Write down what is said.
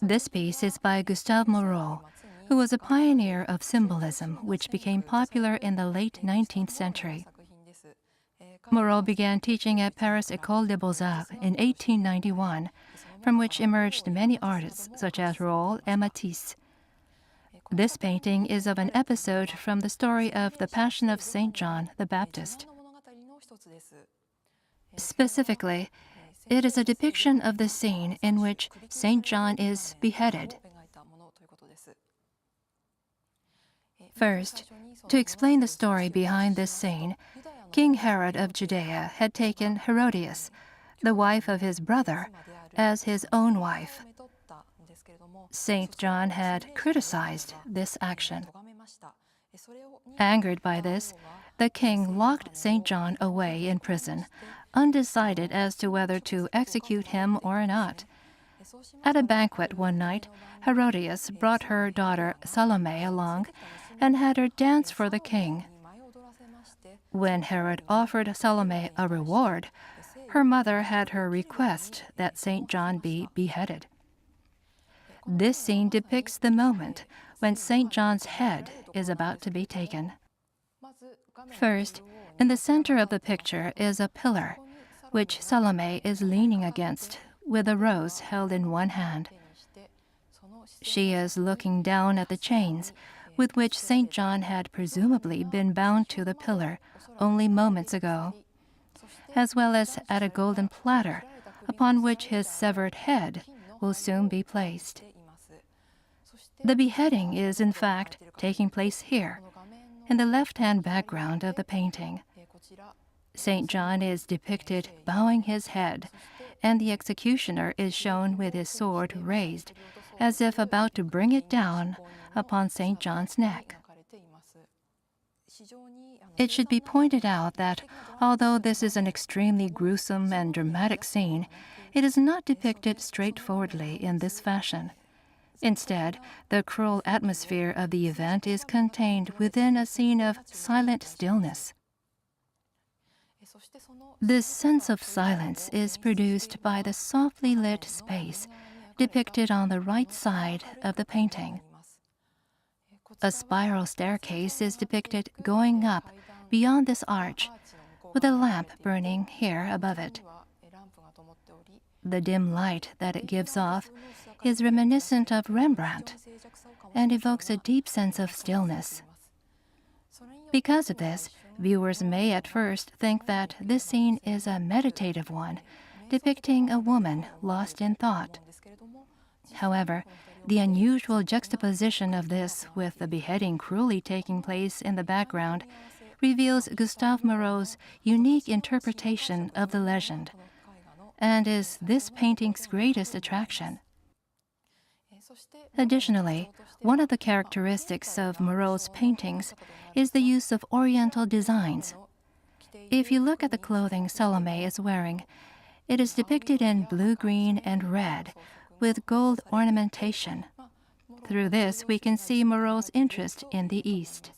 This piece is by Gustave Moreau, who was a pioneer of symbolism which became popular in the late 19th century. Moreau began teaching at Paris École des Beaux-Arts in 1891, from which emerged many artists such as Rouault and Matisse. This painting is of an episode from the story of the Passion of Saint John the Baptist. Specifically, it is a depiction of the scene in which Saint John is beheaded. First, to explain the story behind this scene, King Herod of Judea had taken Herodias, the wife of his brother, as his own wife. Saint John had criticized this action. Angered by this, the king locked Saint John away in prison, undecided as to whether to execute him or not. At a banquet one night, Herodias brought her daughter Salome along and had her dance for the king. When Herod offered Salome a reward, her mother had her request that Saint John be beheaded. This scene depicts the moment when Saint John's head is about to be taken. First, in the center of the picture is a pillar, which Salome is leaning against, with a rose held in one hand. She is looking down at the chains, with which Saint John had presumably been bound to the pillar only moments ago, as well as at a golden platter upon which his severed head will soon be placed. The beheading is, in fact, taking place here, in the left-hand background of the painting. Saint John is depicted bowing his head, and the executioner is shown with his sword raised, as if about to bring it down upon Saint John's neck. It should be pointed out that, although this is an extremely gruesome and dramatic scene, it is not depicted straightforwardly in this fashion. Instead, the cruel atmosphere of the event is contained within a scene of silent stillness. This sense of silence is produced by the softly lit space depicted on the right side of the painting. A spiral staircase is depicted going up beyond this arch, with a lamp burning here above it. The dim light that it gives off is reminiscent of Rembrandt and evokes a deep sense of stillness. Because of this, viewers may at first think that this scene is a meditative one, depicting a woman lost in thought. However, the unusual juxtaposition of this with the beheading cruelly taking place in the background reveals Gustave Moreau's unique interpretation of the legend, and is this painting's greatest attraction. Additionally, one of the characteristics of Moreau's paintings is the use of Oriental designs. If you look at the clothing Salome is wearing, it is depicted in blue, green, and red, with gold ornamentation. Through this, we can see Moreau's interest in the East.